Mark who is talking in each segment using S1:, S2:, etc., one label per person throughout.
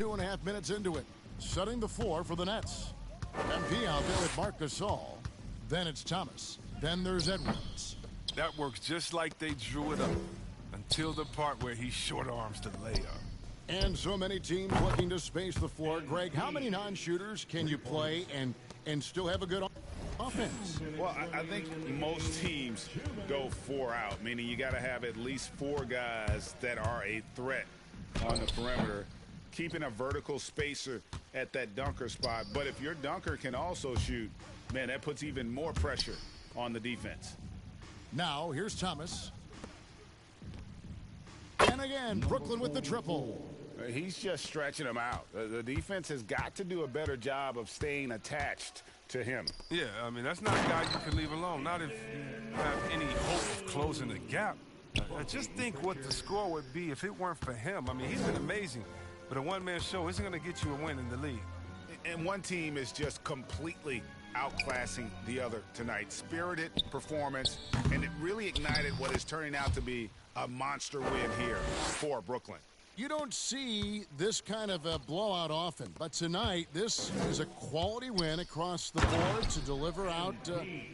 S1: 2.5 minutes into it, setting the floor for the Nets. MP out there with Marc Gasol. Then it's Thomas. Then there's Edwards.
S2: That works just like they drew it up, until the part where he short arms the layup.
S1: And so many teams looking to space the floor. Greg, how many non-shooters can you play and still have a good offense?
S3: Well, I think most teams go 4 out, meaning you got to have at least 4 guys that are a threat on the perimeter, keeping a vertical spacer at that dunker spot. But if your dunker can also shoot, man, that puts even more pressure on the defense.
S1: Now, here's Thomas. And again, Brooklyn with the triple.
S3: He's just stretching them out. The defense has got to do a better job of staying attached to him.
S2: Yeah, I mean, that's not a guy you can leave alone. Not if you have any hope of closing the gap. I just think what the score would be if it weren't for him. I mean, he's been amazing, but a one-man show isn't going to get you a win in the league.
S3: And one team is just completely outclassing the other tonight. Spirited performance, and it really ignited what is turning out to be a monster win here for Brooklyn.
S1: You don't see this kind of a blowout often, but tonight this is a quality win across the board to deliver out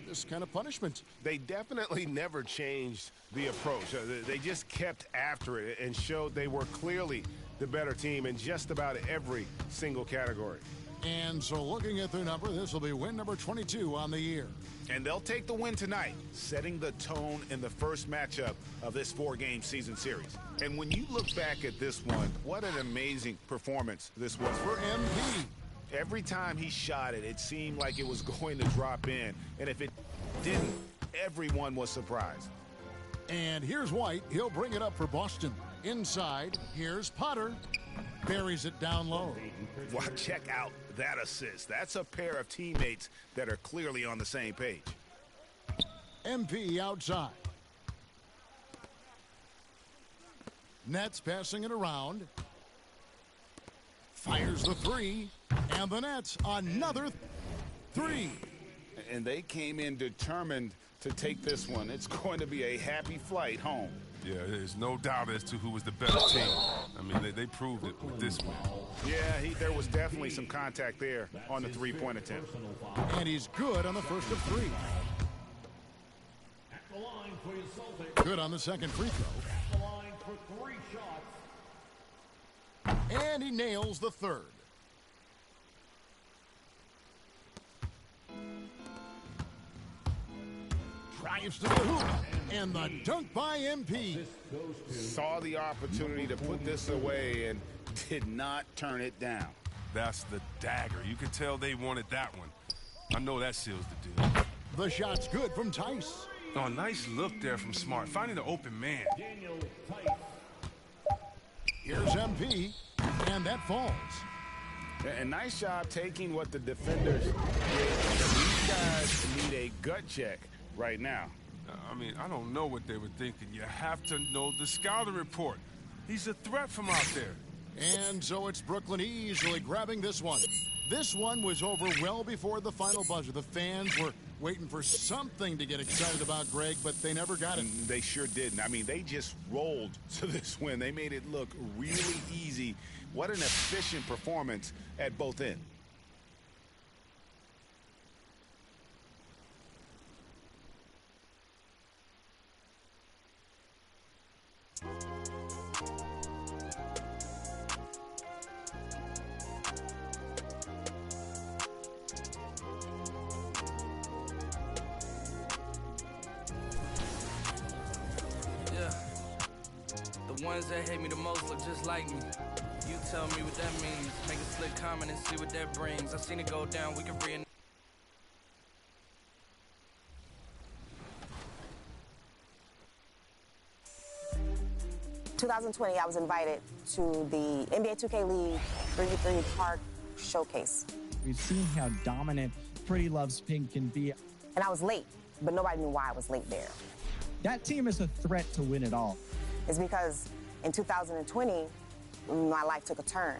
S1: this kind of punishment.
S4: They definitely never changed the approach. They just kept after it and showed they were clearly the better team in just about every single category.
S1: And so looking at their number, this will be win number 22 on the year.
S3: And they'll take the win tonight, setting the tone in the first matchup of this 4-game season series. And when you look back at this one, what an amazing performance this was
S1: For MP.
S3: Every time he shot it, it seemed like it was going to drop in. And if it didn't, everyone was surprised.
S1: And here's White. He'll bring it up for Boston. Inside, here's Potter. Buries it down low.
S3: Well, check out that assist. That's a pair of teammates that are clearly on the same page.
S1: MP outside. Nets passing it around. Fires the 3. And the Nets another 3.
S3: And they came in determined to take this one. It's going to be a happy flight home.
S2: Yeah, there's no doubt as to who was the better team. I mean, they proved it with this win.
S3: Yeah, there was definitely some contact there on the three-point attempt.
S1: And he's good on the first of 3. Good on the second free throw. And he nails the third. Drives to the hoop. And the dunk by MP.
S3: Saw the opportunity to put this away and did not turn it down.
S2: That's the dagger. You could tell they wanted that one. I know that seals the deal.
S1: The shot's good from Tice.
S2: Oh, nice look there from Smart, finding the open man.
S1: Here's MP, and that falls.
S3: And nice job taking what the defenders did. These guys need a gut check right now.
S2: I mean, I don't know what they were thinking. You have to know the scouting report. He's a threat from out there.
S1: And so it's Brooklyn easily grabbing this one. This one was over well before the final buzzer. The fans were waiting for something to get excited about, Greg, but they never got it.
S3: They sure didn't. I mean, they just rolled to this win. They made it look really easy. What an efficient performance at both ends.
S5: The ones that hate me the most look just like me. You tell me what that means. Make a slick comment and see what that brings. I seen it go down, we can re-
S6: 2020, I was invited to the NBA 2K League 3v3 Park Showcase.
S7: We've seen how dominant Pretty Loves Pink can be.
S6: And I was late, but nobody knew why I was late there.
S7: That team is a threat to win it all.
S6: It's because in 2020, my life took a turn,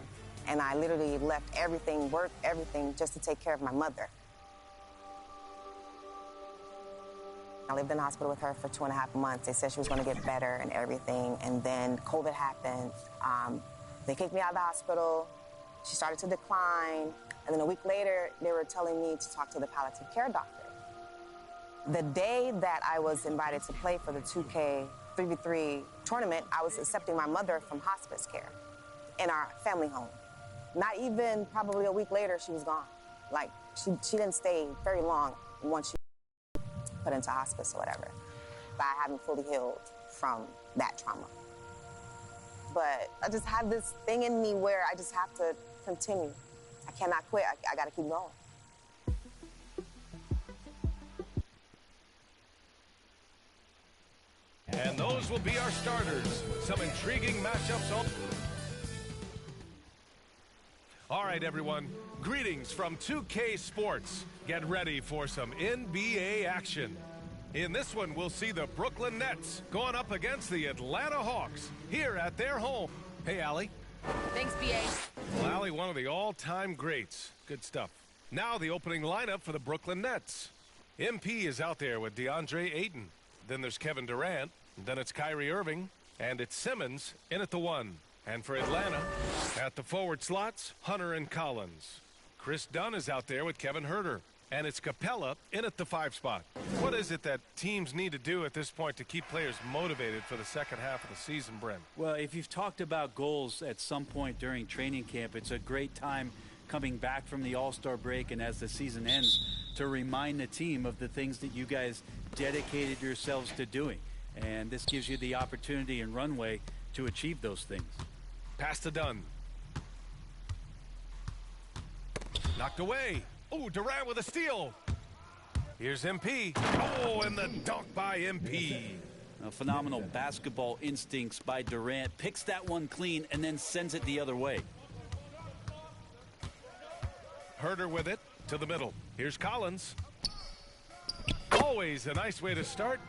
S6: and I literally left everything, work, everything, just to take care of my mother. I lived in the hospital with her for 2.5 months. They said she was going to get better and everything, and then COVID happened. They kicked me out of the hospital. She started to decline, and then a week later, they were telling me to talk to the palliative care doctor. The day that I was invited to play for the 2K 3v3 tournament, I was accepting my mother from hospice care in our family home. Not even probably a week later, she was gone. Like, she didn't stay very long once she put into hospice or whatever. But I haven't fully healed from that trauma. But I just have this thing in me where I just have to continue. I cannot quit. I got to keep going.
S8: And those will be our starters. Some intriguing matchups. All right, everyone. Greetings from 2K Sports. Get ready for some NBA action. In this one, we'll see the Brooklyn Nets going up against the Atlanta Hawks here at their home. Hey, Allie.
S9: Thanks, B.A.
S8: Well, Allie, one of the all-time greats. Good stuff. Now the opening lineup for the Brooklyn Nets. MP is out there with DeAndre Ayton. Then there's Kevin Durant. Then it's Kyrie Irving. And it's Simmons in at the 1. And for Atlanta, at the forward slots, Hunter and Collins. Chris Dunn is out there with Kevin Huerter. And it's Capella in at the 5 spot. What is it that teams need to do at this point to keep players motivated for the second half of the season, Brent?
S10: Well, if you've talked about goals at some point during training camp, it's a great time coming back from the All-Star break and as the season ends to remind the team of the things that you guys dedicated yourselves to doing. And this gives you the opportunity and runway to achieve those things.
S8: Pass to Dunn. Knocked away. Oh, Durant with a steal. Here's MP. Oh, and the dunk by MP.
S10: Phenomenal basketball instincts by Durant. Picks that one clean and then sends it the other way.
S8: Huerter with it to the middle. Here's Collins. Always a nice way to start.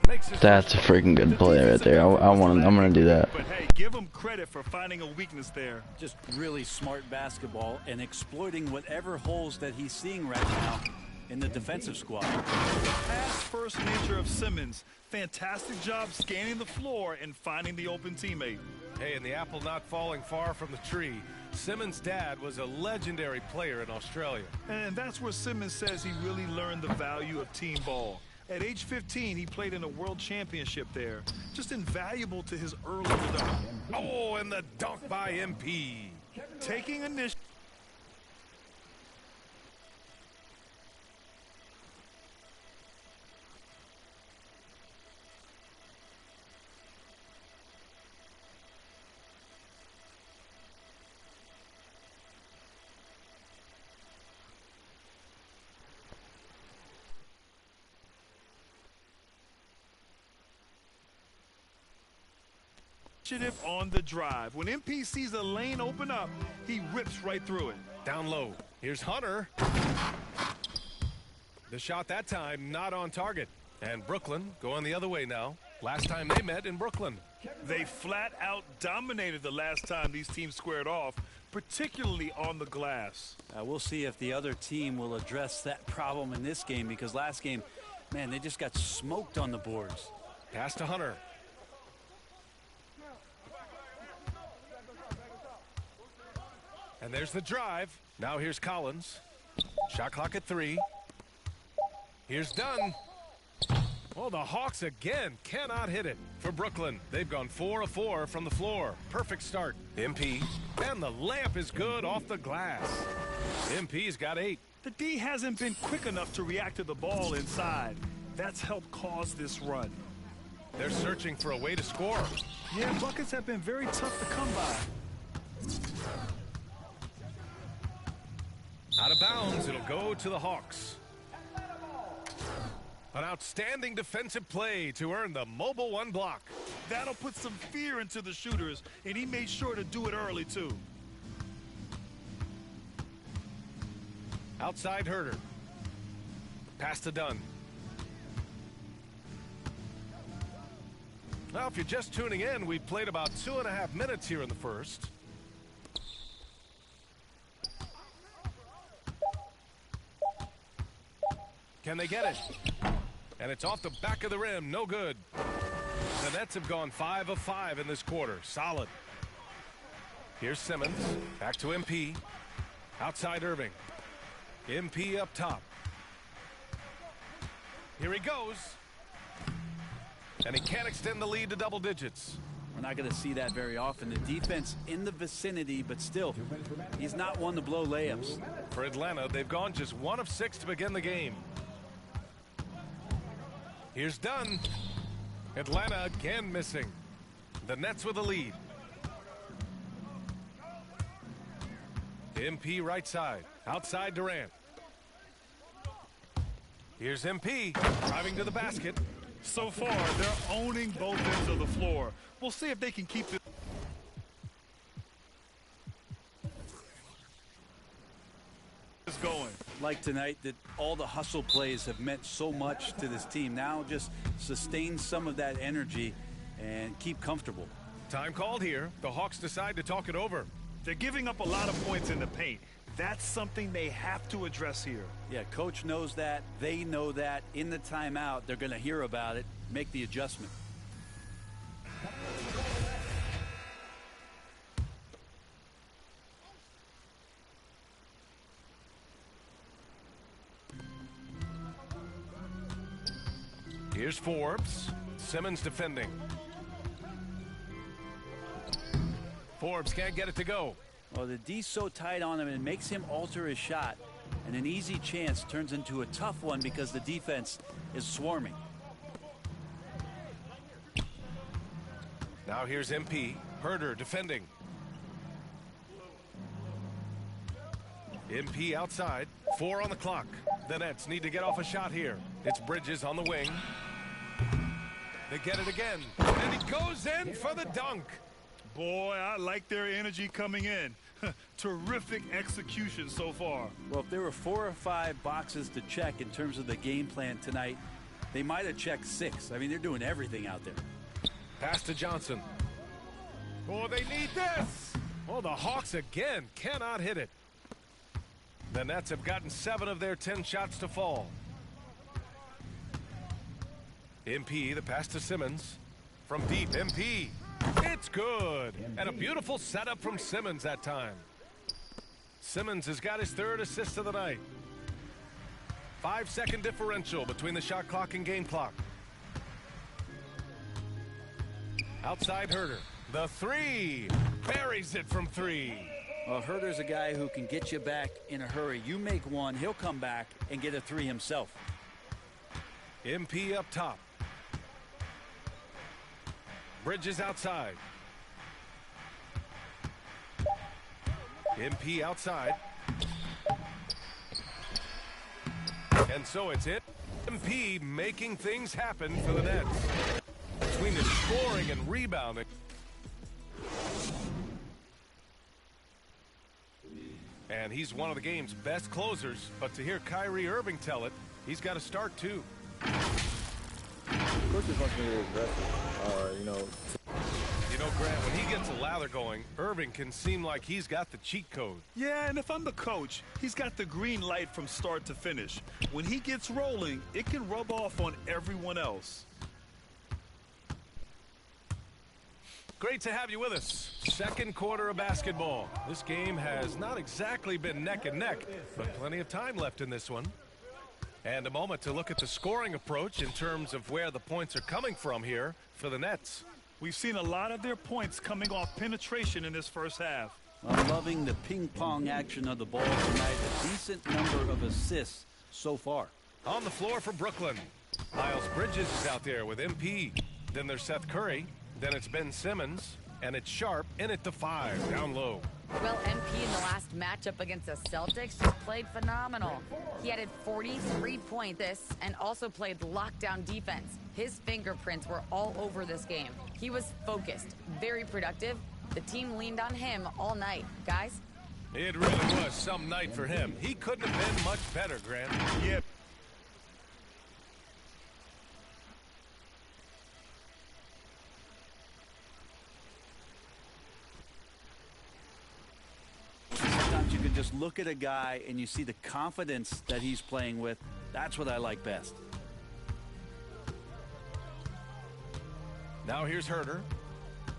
S11: That's a freaking good play right there. I'm gonna do that.
S12: But hey, give him credit for finding a weakness there.
S10: Just really smart basketball and exploiting whatever holes that he's seeing right now in the defensive squad.
S12: The pass-first nature of Simmons. Fantastic job scanning the floor and finding the open teammate.
S8: Hey, and the apple not falling far from the tree. Simmons' dad was a legendary player in Australia.
S12: And that's where Simmons says he really learned the value of team ball. At age 15, he played in a world championship there. Just invaluable to his early development.
S8: Oh, and the dunk by MP.
S12: Taking initiative. On the drive. When MP sees a lane open up, he rips right through it.
S8: Down low. Here's Hunter. The shot that time not on target. And Brooklyn going the other way now. Last time they met in Brooklyn.
S12: They flat out dominated the last time these teams squared off, particularly on the glass.
S10: We'll see if the other team will address that problem in this game, because last game, man, they just got smoked on the boards.
S8: Pass to Hunter. And there's the drive. Now here's Collins. Shot clock at 3. Here's Dunn. Well, the Hawks again cannot hit it for Brooklyn. They've gone 4 of 4 from the floor. Perfect start. MP. And the layup is good off the glass. MP's got 8.
S12: The D hasn't been quick enough to react to the ball inside. That's helped cause this run.
S8: They're searching for a way to score.
S12: Yeah, buckets have been very tough to come by.
S8: Out of bounds, it'll go to the Hawks. An outstanding defensive play to earn the mobile 1 block.
S12: That'll put some fear into the shooters, and he made sure to do it early, too.
S8: Outside Huerter. Pass to Dunn. Now, if you're just tuning in, we've played about 2.5 minutes here in the first. Can they get it? And it's off the back of the rim. No good. The Nets have gone 5 of 5 in this quarter. Solid. Here's Simmons. Back to MP. Outside Irving. MP up top. Here he goes. And he can't extend the lead to double digits.
S10: We're not going to see that very often. The defense in the vicinity, but still, he's not one to blow layups.
S8: For Atlanta, they've gone just 1 of 6 to begin the game. Here's Dunn. Atlanta again missing. The Nets with the lead. MP right side. Outside Durant. Here's MP driving to the basket.
S12: So far, they're owning both ends of the floor. We'll see if they can keep this going.
S10: Like tonight, that all the hustle plays have meant so much to this team. Now just sustain some of that energy and keep comfortable.
S8: Time called here. The Hawks decide to talk it over.
S12: They're giving up a lot of points in the paint. That's something they have to address here.
S10: Yeah, coach knows that. They know that. In the timeout, they're going to hear about it, make the adjustment.
S8: Here's Forbes. Simmons defending. Forbes can't get it to go.
S10: Well, the D's so tight on him, and it makes him alter his shot. And an easy chance turns into a tough one because the defense is swarming.
S8: Now here's MP. Herder defending. MP outside. 4 on the clock. The Nets need to get off a shot here. It's Bridges on the wing. They get it again. And he goes in for the dunk.
S12: Boy, I like their energy coming in. Terrific execution so far.
S10: Well, if there were 4 or 5 boxes to check in terms of the game plan tonight, they might have checked 6. I mean, they're doing everything out there.
S8: Pass to Johnson. Oh, they need this. Oh, the Hawks again cannot hit it. The Nets have gotten 7 of their 10 shots to fall. MP, the pass to Simmons. From deep, MP. It's good. And a beautiful setup from Simmons that time. Simmons has got his 3rd assist of the night. 5-second differential between the shot clock and game clock. Outside Herder. The 3. Buries it from 3.
S10: Well, Herder's a guy who can get you back in a hurry. You make one, he'll come back and get a 3 himself.
S8: MP up top. Bridges outside. MP outside. And so it's it. MP making things happen for the Nets. Between the scoring and rebounding. And he's one of the game's best closers. But to hear Kyrie Irving tell it, he's got to start too.
S9: Coach just wants me to be aggressive, you know,
S8: Grant, when he gets a lather going, Irving can seem like he's got the cheat code.
S12: Yeah, and if I'm the coach, he's got the green light from start to finish. When he gets rolling, it can rub off on everyone else.
S8: Great to have you with us. Second quarter of basketball. This game has not exactly been neck and neck, but plenty of time left in this one. And a moment to look at the scoring approach in terms of where the points are coming from here for the Nets.
S12: We've seen a lot of their points coming off penetration in this first half.
S10: I'm loving the ping-pong action of the ball tonight. A decent number of assists so far.
S8: On the floor for Brooklyn, Miles Bridges is out there with MP. Then there's Seth Curry. Then it's Ben Simmons. And it's Sharp in at the 5, down low.
S13: Well, MP in the last matchup against the Celtics just played phenomenal. He added 43 points and also played lockdown defense. His fingerprints were all over this game. He was focused, very productive. The team leaned on him all night. Guys?
S8: It really was some night for him. He couldn't have been much better, Grant.
S12: Yep.
S10: Sometimes you can just look at a guy and you see the confidence that he's playing with. That's what I like best.
S8: Now here's Herder.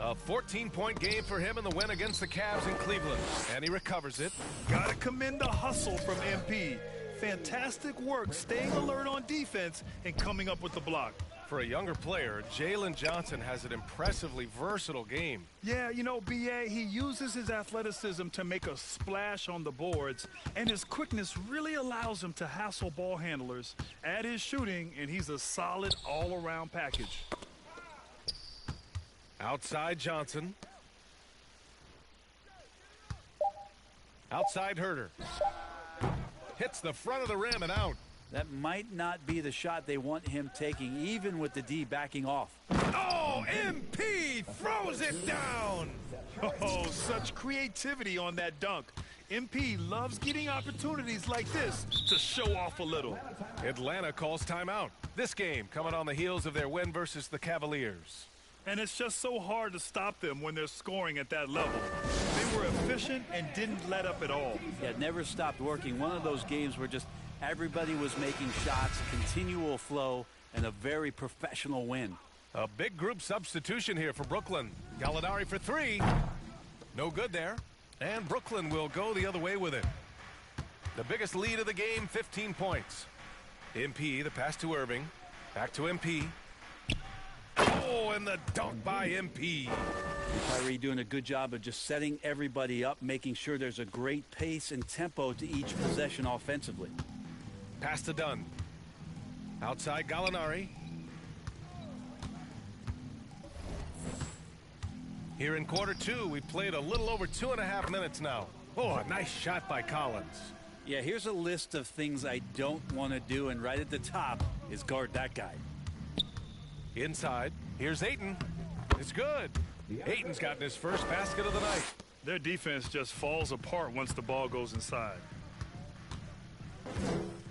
S8: A 14-point game for him in the win against the Cavs in Cleveland. And he recovers it.
S12: Gotta commend the hustle from MP. Fantastic work staying alert on defense and coming up with the block.
S8: For a younger player, Jalen Johnson has an impressively versatile game.
S12: Yeah, you know, B.A., he uses his athleticism to make a splash on the boards, and his quickness really allows him to hassle ball handlers. Add his shooting, and he's a solid all-around package.
S8: Outside Johnson. Outside Herter. Hits the front of the rim and out.
S10: That might not be the shot they want him taking, even with the D backing off.
S12: Oh, MP throws it down. Oh, such creativity on that dunk. MP loves getting opportunities like this to show off a little.
S8: Atlanta calls timeout. This game coming on the heels of their win versus the Cavaliers.
S12: And it's just so hard to stop them when they're scoring at that level. They were efficient and didn't let up at all.
S10: Yeah, it never stopped working. One of those games where just everybody was making shots, continual flow, and a very professional win.
S8: A big group substitution here for Brooklyn. Gallinari for three. No good there. And Brooklyn will go the other way with it. The biggest lead of the game, 15 points. MP, the pass to Irving. Back to MP. Oh, and the dunk by MP.
S10: Kyrie doing a good job of just setting everybody up, making sure there's a great pace and tempo to each possession offensively.
S8: Pass to Dunn. Outside Gallinari. Here in quarter two, we played a little over 2.5 minutes now. Oh, a nice shot by Collins.
S10: Yeah, here's a list of things I don't want to do, and right at the top is guard that guy.
S8: Inside, here's Ayton. It's good. Ayton's gotten his first basket of the night.
S12: Their defense just falls apart once the ball goes inside.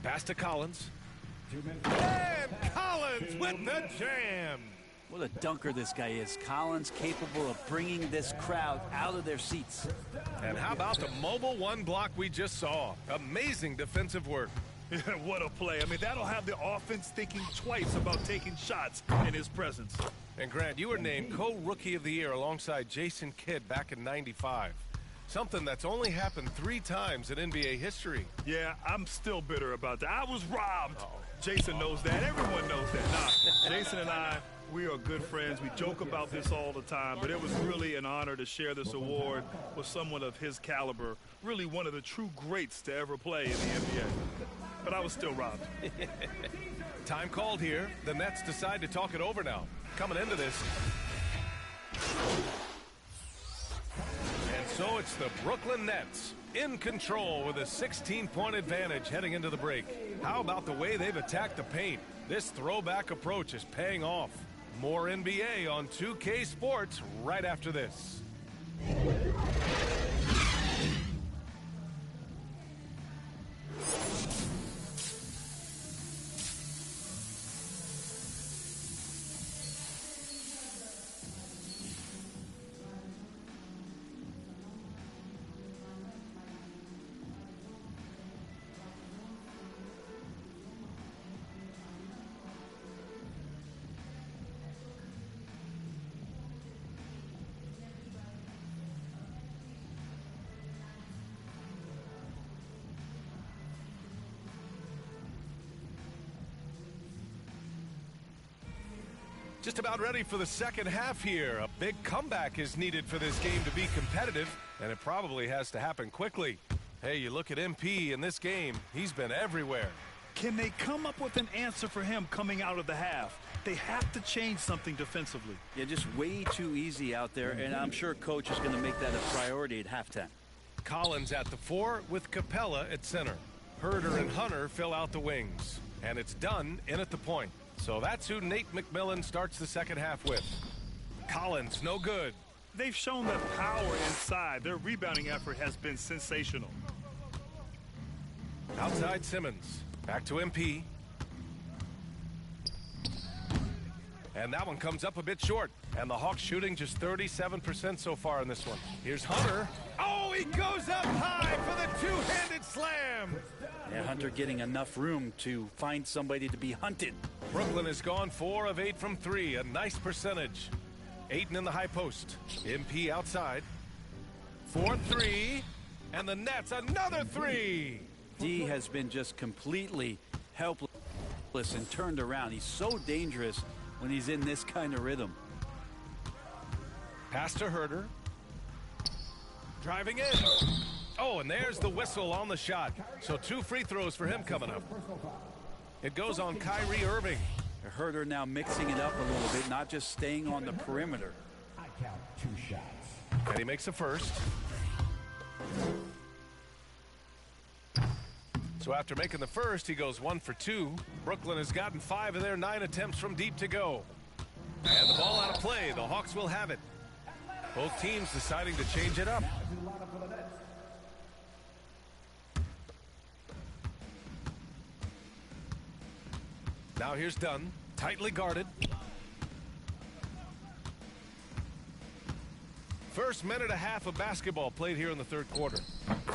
S8: Pass to Collins. And Collins with the jam.
S10: What a dunker this guy is. Collins capable of bringing this crowd out of their seats.
S8: And how about the mobile one block we just saw? Amazing defensive work.
S12: What a play. I mean, that'll have the offense thinking twice about taking shots in his presence.
S8: And Grant, you were named co-rookie of the year alongside Jason Kidd back in '95. Something that's only happened 3 times in NBA history.
S12: Yeah, I'm still bitter about that. I was robbed. Jason knows that. Everyone knows that. Nah, Jason and I, we are good friends. We joke about this all the time, but it was really an honor to share this award with someone of his caliber, really one of the true greats to ever play in the NBA. But I was still robbed.
S8: Time called here. The Nets decide to talk it over now. Coming into this. And so it's the Brooklyn Nets in control with a 16-point advantage heading into the break. How about the way they've attacked the paint? This throwback approach is paying off. More NBA on 2K Sports right after this. Just about ready for the second half here. A big comeback is needed for this game to be competitive, and it probably has to happen quickly. Hey, you look at MP in this game, he's been everywhere.
S12: Can they come up with an answer for him coming out of the half? They have to change something defensively.
S10: Yeah, just way too easy out there, and I'm sure Coach is going to make that a priority at halftime.
S8: Collins at the 4 with Capella at center. Herter and Hunter fill out the wings. And it's Dunn in at the point. So that's who Nate McMillan starts the second half with. Collins, no good.
S12: They've shown that power inside. Their rebounding effort has been sensational.
S8: Outside Simmons. Back to MP. And that one comes up a bit short. And the Hawks shooting just 37% so far in this one. Here's Hunter. Oh, he goes up high for the two-handed slam.
S10: Yeah, Hunter getting enough room to find somebody to be hunted.
S8: Brooklyn has gone 4 of 8 from 3, a nice percentage. Ayton in the high post. MP outside. 4-3. And the Nets, another three.
S10: D has been just completely helpless and turned around. He's so dangerous when he's in this kind of rhythm.
S8: Pass to Herter. Driving in. Oh, and there's the whistle on the shot. So 2 free throws for him coming up. It goes on Kyrie Irving.
S10: Herter now mixing it up a little bit, not just staying on the perimeter.
S14: I count 2 shots.
S8: And he makes the first. So after making the first, he goes 1 for 2. Brooklyn has gotten 5 of their 9 attempts from deep to go. And the ball out of play. The Hawks will have it. Both teams deciding to change it up. Now here's Dunn, tightly guarded. First minute and a half of basketball played here in the third quarter.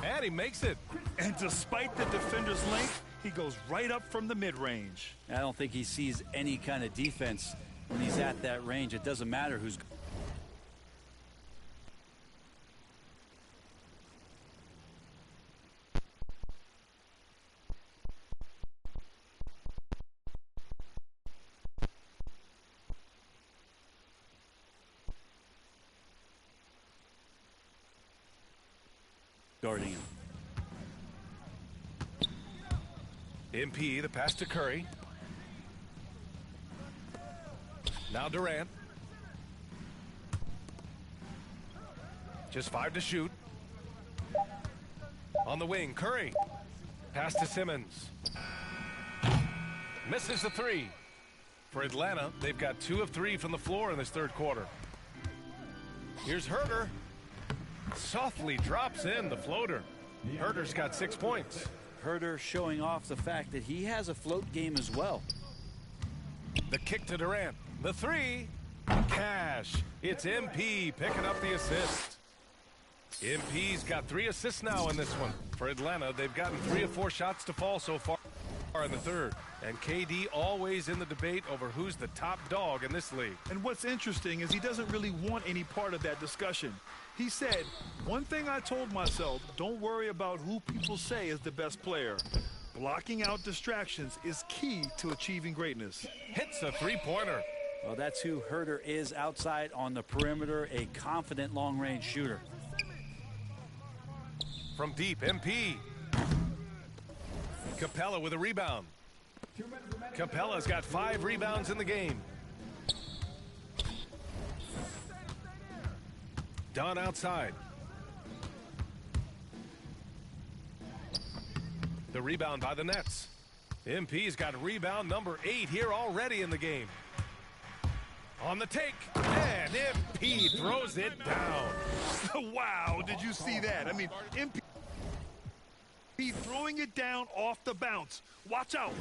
S8: And he makes it.
S12: And despite the defender's length, he goes right up from the mid-range.
S10: I don't think he sees any kind of defense when he's at that range. It doesn't matter who's guarding him.
S8: MP, the pass to Curry. Now Durant. Just 5 to shoot. On the wing, Curry. Pass to Simmons. Misses the 3. For Atlanta, they've got 2 of 3 from the floor in this third quarter. Here's Herter. Softly drops in the floater. Herter's got 6 points.
S10: Herter showing off the fact that he has a float game as well.
S8: The kick to Durant. The 3. Cash. It's MP picking up the assist. MP's got 3 assists now in this one. For Atlanta, they've gotten 3 of 4 shots to fall so far in the third. And KD always in the debate over who's the top dog in this league.
S12: And what's interesting is he doesn't really want any part of that discussion. He said, one thing I told myself, don't worry about who people say is the best player. Blocking out distractions is key to achieving greatness.
S8: Hits a 3-pointer.
S10: Well, that's who Herter is outside on the perimeter, a confident long-range shooter.
S8: From deep, MP. Capella with a rebound. Capella's got 5 rebounds in the game. Dunn outside. The rebound by the Nets. MP's got rebound number 8 here already in the game. On the take, and MP throws it down.
S12: Wow, did you see that? I mean, MP throwing it down off the bounce. Watch out.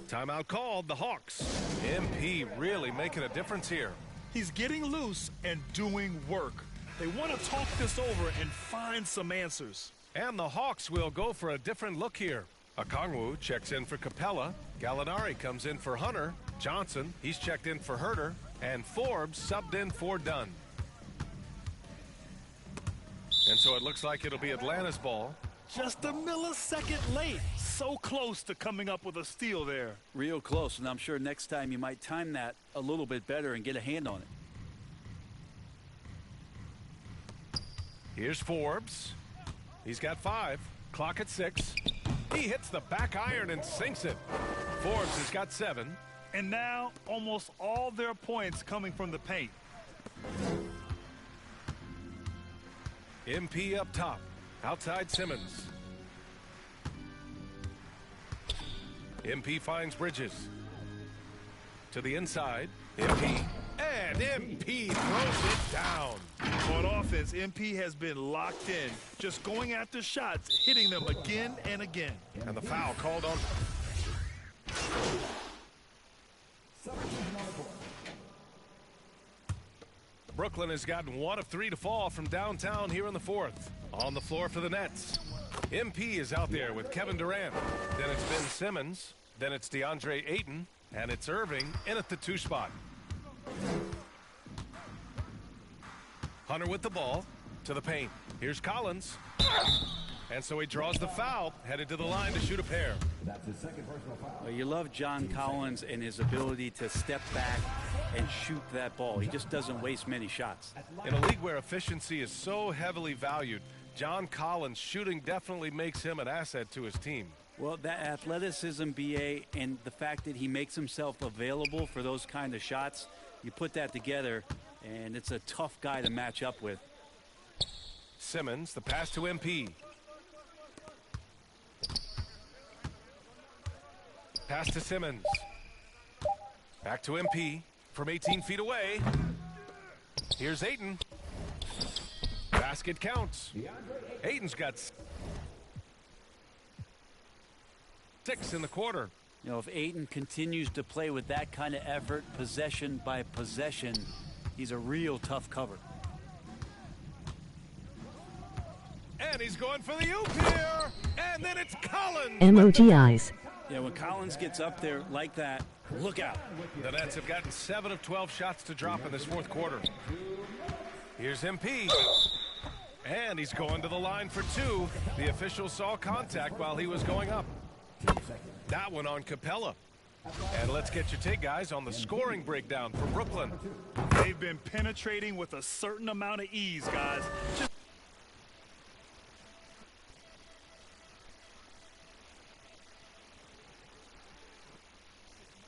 S8: Timeout called, the Hawks. MP really making a difference here.
S12: He's getting loose and doing work. They want to talk this over and find some answers.
S8: And the Hawks will go for a different look here. Okongwu checks in for Capella. Gallinari comes in for Hunter. Johnson, he's checked in for Herter. And Forbes subbed in for Dunn. And so it looks like it'll be Atlanta's ball.
S12: Just a millisecond late. So close to coming up with a steal there.
S10: Real close, and I'm sure next time you might time that a little bit better and get a hand on it.
S8: Here's Forbes. He's got 5. Clock at 6. He hits the back iron and sinks it. Forbes has got 7.
S12: And now almost all their points coming from the paint.
S8: MP up top. Outside Simmons. MP finds Bridges. To the inside. MP. And MP throws it down.
S12: On offense, MP has been locked in, just going after shots, hitting them again and again.
S8: And the foul called on. Brooklyn has gotten 1 of 3 to fall from downtown here in the fourth. On the floor for the Nets. MP is out there with Kevin Durant. Then it's Ben Simmons. Then it's DeAndre Ayton. And it's Irving in at the 2 spot. Hunter with the ball to the paint. Here's Collins. And so he draws the foul, headed to the line to shoot a pair.
S14: That's his second personal foul.
S10: Well, you love John Collins and his ability to step back and shoot that ball. He just doesn't waste many shots.
S8: In a league where efficiency is so heavily valued, John Collins' shooting definitely makes him an asset to his team.
S10: Well, that athleticism, BA, and the fact that he makes himself available for those kind of shots, you put that together, and it's a tough guy to match up with.
S8: Simmons, the pass to MP. Pass to Simmons. Back to MP from 18 feet away. Here's Ayton. Basket counts. Ayton's got 6 in the quarter.
S10: You know, if Ayton continues to play with that kind of effort, possession by possession, he's a real tough cover.
S8: And he's going for the oop here. And then it's Collins.
S15: Emoji eyes.
S10: Yeah, when Collins gets up there like that, look out.
S8: The Nets have gotten 7 of 12 shots to drop in this fourth quarter. Here's MP. And he's going to the line for 2. The official saw contact while he was going up. That one on Capella. And let's get your take, guys, on the scoring breakdown for Brooklyn.
S12: They've been penetrating with a certain amount of ease, guys.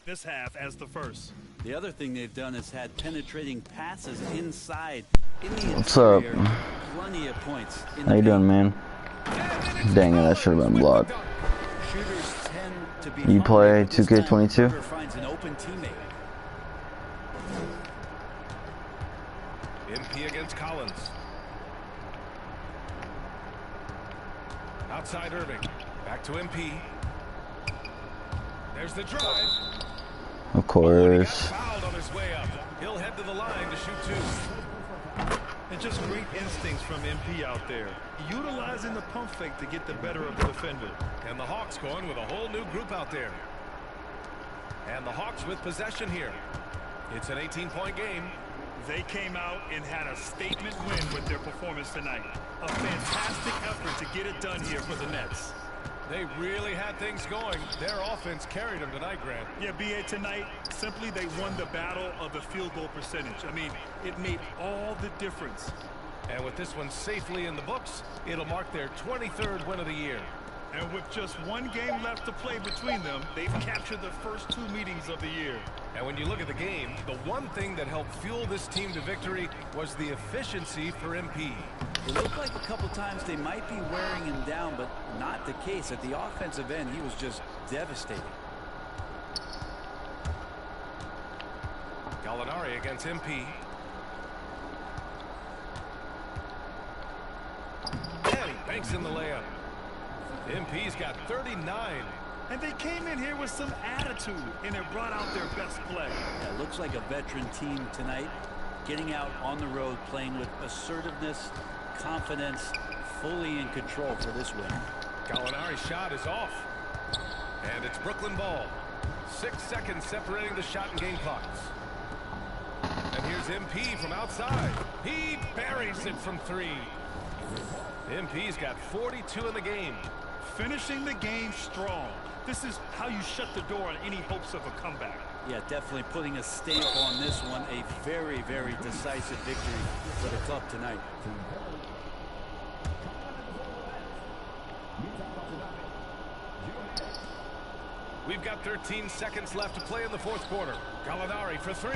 S12: This half as the first.
S10: The other thing they've done is had penetrating passes inside in the
S11: What's up?
S10: interior. Plenty of points.
S11: How you doing, man? Dang it, that should have been blocked.
S10: Shooters tend to be
S11: You play
S10: hungry, but this
S11: 2K22?
S10: time Hoover finds an open teammate.
S8: MP against Collins. Outside Irving. Back to MP. There's the drive.
S11: Of course.
S8: Fouled on his way up. He'll head to the line to shoot 2.
S12: And just great instincts from MP out there. Utilizing the pump fake to get the better of the defender.
S8: And the Hawks going with a whole new group out there. And the Hawks with possession here. It's an 18-point game.
S12: They came out and had a statement win with their performance tonight. A fantastic effort to get it done here for the Nets.
S8: They really had things going. Their offense carried them tonight, Grant.
S12: Yeah, BA, tonight, simply they won the battle of the field goal percentage. I mean, it made all the difference.
S8: And with this one safely in the books, it'll mark their 23rd win of the year.
S12: And with just one game left to play between them, they've captured the first 2 meetings of the year.
S8: And when you look at the game, the one thing that helped fuel this team to victory was the efficiency for MP.
S10: It looked like a couple times they might be wearing him down, but not the case. At the offensive end, he was just devastating.
S8: Gallinari against MP. And he banks in the layup. MP's got 39.
S12: And they came in here with some attitude, and it brought out their best play.
S10: Yeah, looks like a veteran team tonight, getting out on the road, playing with assertiveness, confidence, fully in control for this win.
S8: Gallinari's shot is off. And it's Brooklyn ball. 6 seconds separating the shot and game clocks. And here's MP from outside. He buries it from 3. MP's got 42 in the game.
S12: Finishing the game strong. This is how you shut the door on any hopes of a comeback.
S10: Yeah, definitely putting a stamp on this one. A very, very decisive victory for the club tonight.
S8: We've got 13 seconds left to play in the fourth quarter. Gallinari for 3.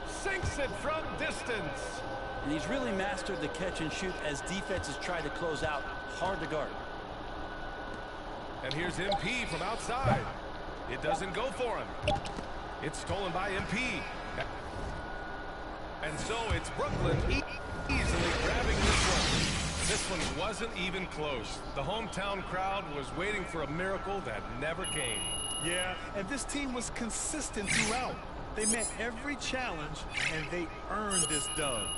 S8: Sinks it from distance.
S10: And he's really mastered the catch and shoot as defenses try to close out. Hard to guard.
S8: And here's MP from outside. It doesn't go for him. It's stolen by MP. And so it's Brooklyn easily grabbing this one. This one wasn't even close. The hometown crowd was waiting for a miracle that never came.
S12: Yeah, and this team was consistent throughout. They met every challenge, and they earned this dub.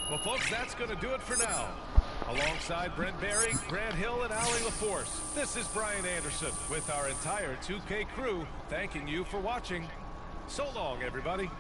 S8: Well, folks, that's going to do it for now. Alongside Brent Barry, Grant Hill, and Allie LaForce, this is Brian Anderson with our entire 2K crew thanking you for watching. So long, everybody.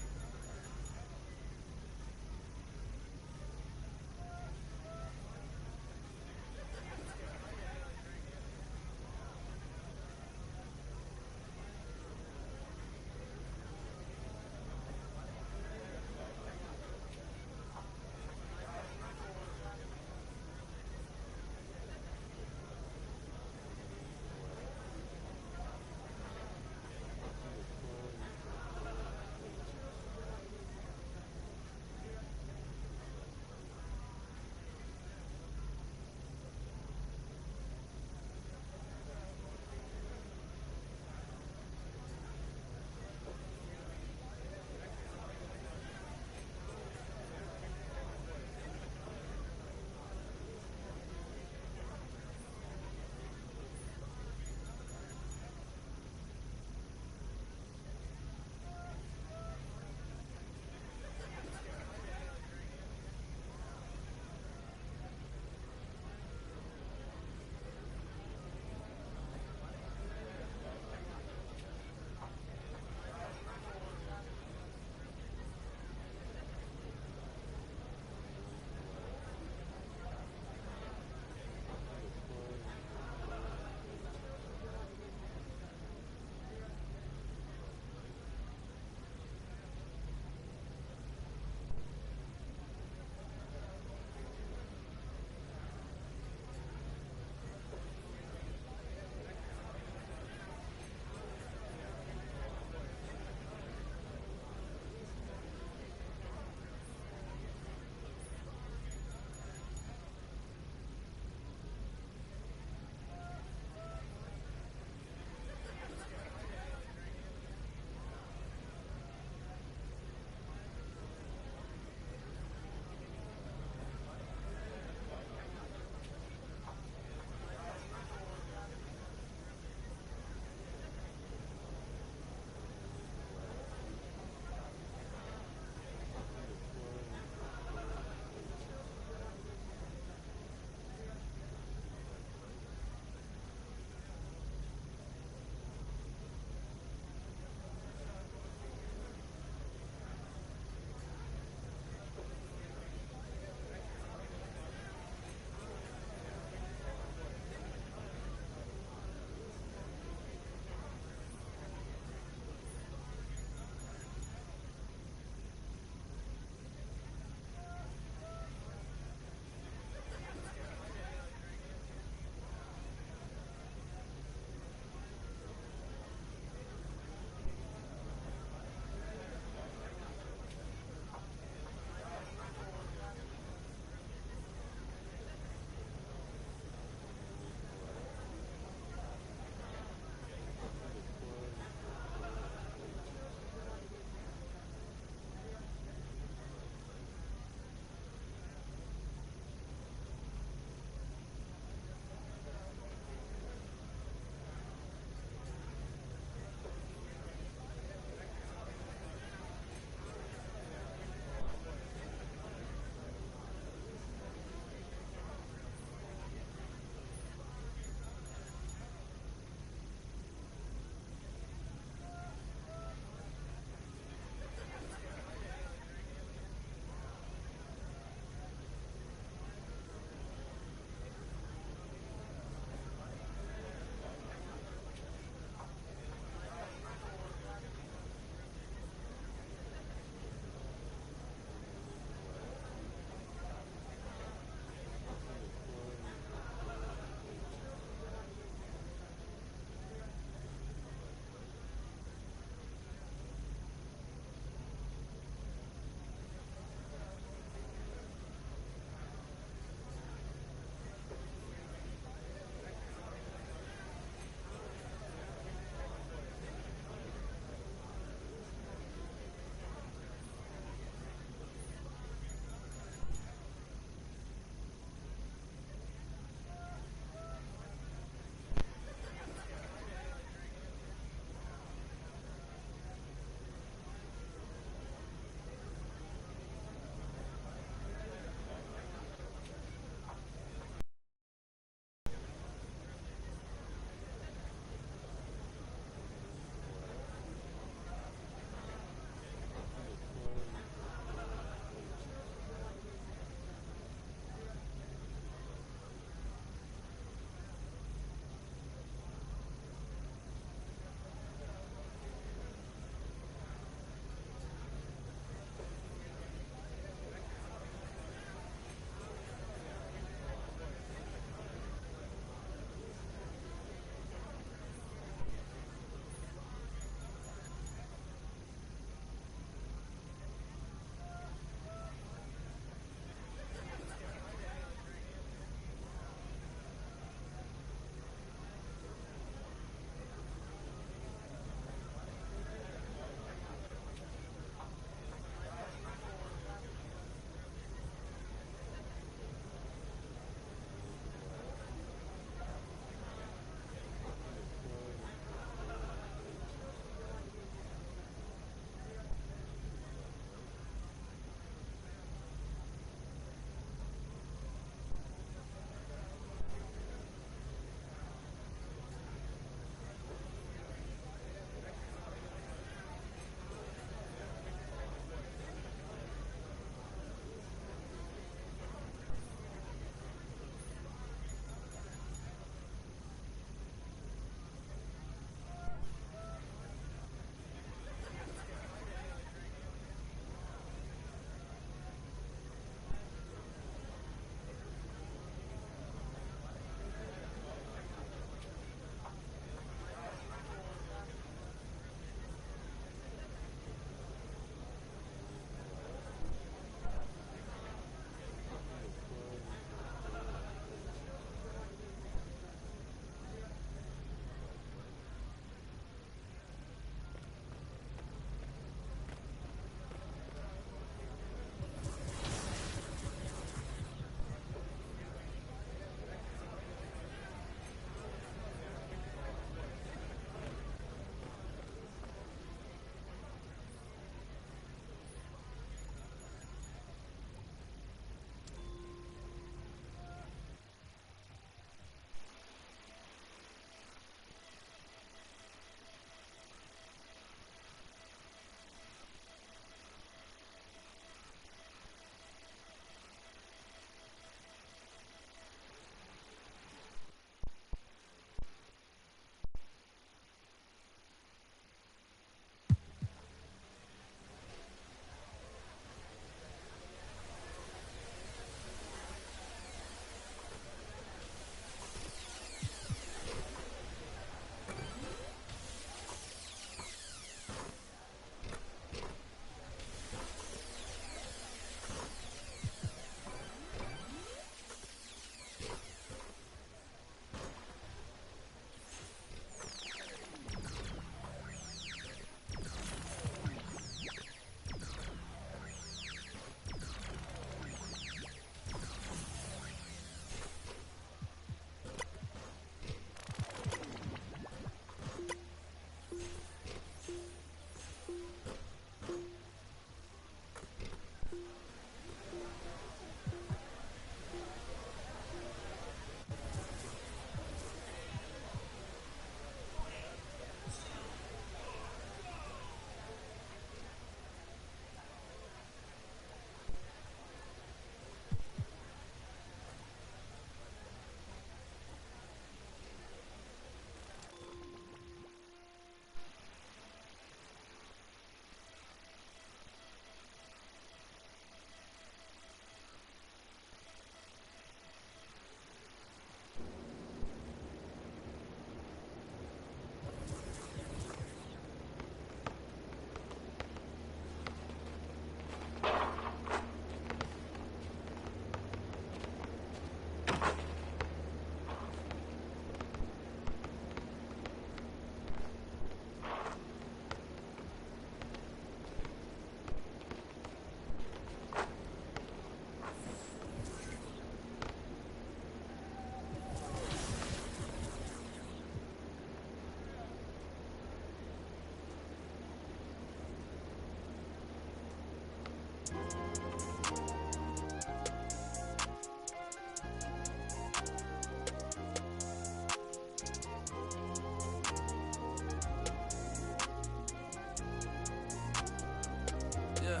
S5: Yeah.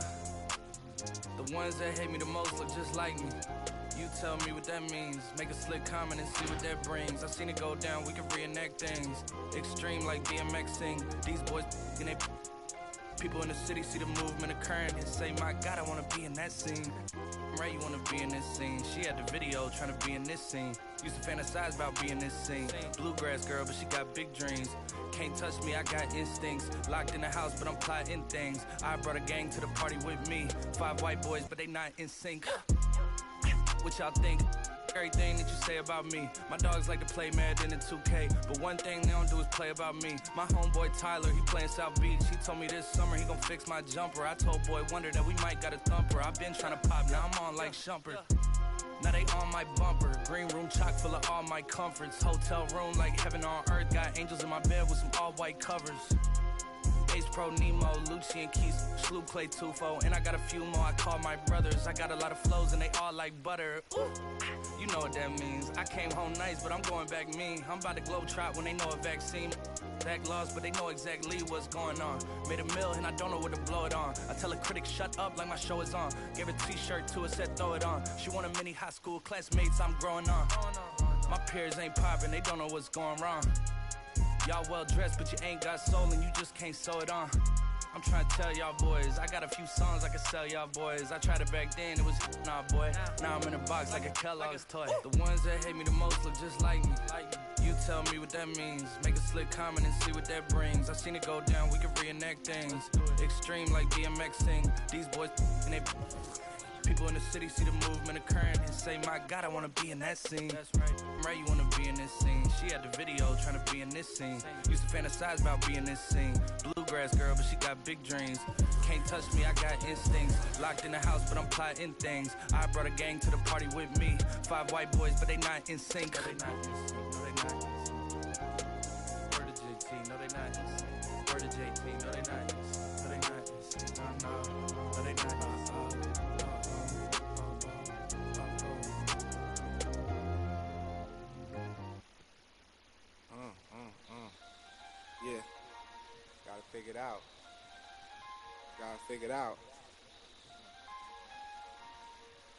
S5: The ones that hate me the most look just like me. You tell me what that means. Make a slick comment and see what that brings. I seen it go down, we can reenact things. Extreme like DMXing. These boys and they people in the city see the movement occurring and say, my God, I wanna be in that scene. Right, you wanna be in this scene. She had the video trying to be in this scene. Used to fantasize about being this scene. Bluegrass girl, but she got big dreams. Can't touch me, I got instincts. Locked in the house, but I'm plotting things. I brought a gang to the party with me. 5 white boys, but they not in sync. What y'all think? Everything that you say about me. My dogs like to play Madden and 2K, but one thing they don't do is play about me. My homeboy Tyler, he playing South Beach. He told me this summer he gon' fix my jumper. I told Boy Wonder that we might got a thumper. I've been trying to pop, now I'm on like Shumpert. Now they on my bumper. Green room chock full of all my comforts. Hotel room like heaven on earth. Got angels in my bed with some all white covers. Ace Pro Nemo, Lucci and Keys, Sloop Clay Tufo, and I got a few more I call my brothers. I got a lot of flows and they all like butter. Ooh, you know what that means. I came home nice, but I'm going back mean. I'm about to globe trot when they know a vaccine. Back lost, but they know exactly what's going on. Made a meal and I don't know what to blow it on. I tell a critic shut up like my show is on. Gave a t-shirt to her, said throw it on. She want a mini high school classmates, I'm growing on. My peers ain't popping, they don't know what's going wrong. Y'all well dressed, but you ain't got soul and you just can't sew it on. I'm trying to tell y'all boys, I got a few songs I can sell y'all boys. I tried it back then, it was nah boy. Now I'm in a box like a Kellogg's toy. The ones that hate me the most look just like me. You tell me what that means. Make a slick comment and see what that brings. I seen it go down, we can reenact things. Extreme like DMXing. These boys and they people in the city see the movement occurring and say, my God, I wanna be in that scene. That's right, you wanna be in this scene. She had the video trying to be in this scene. Used to fantasize about being this scene. Bluegrass girl, but she got big dreams. Can't touch me, I got instincts. Locked in the house, but I'm plotting things. I brought a gang to the party with me. 5 white boys, but they not in sync. No, they not in sync. No, they not in sync. Word to JT, no, they not in sync. Word to JT, no, they not in sync. No, they not in sync. No, they not in sync.
S15: Yeah, gotta figure it out. Gotta figure it out.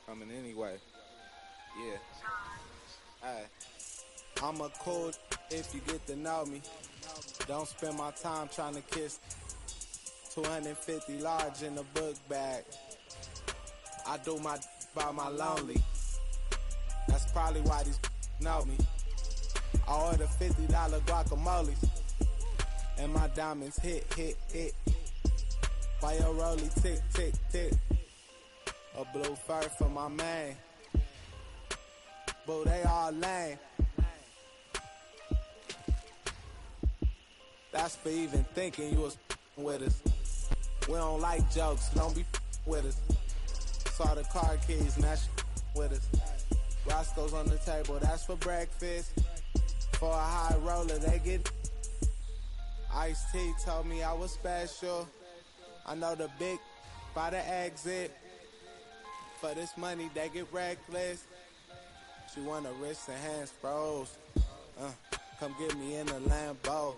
S15: Coming anyway. Yeah. Hey, I'm a cool if you get to know me. Don't spend my time trying to kiss 250 large in a book bag. I do my by my lonely. That's probably why these know me. I order $50 guacamoles. And my diamonds hit. Why your rollie tick, tick, tick. A blue fur for my man. Boo, they all lame. That's for even thinking you was with us. We don't like jokes, don't be with us. Saw the car keys, now with us. Roscoe's on the table, that's for breakfast. For a high roller, they get. Ice-T told me I was special. I know the big by the exit. For this money, they get reckless. She want a wrist and hands froze. Come get me in a Lambo.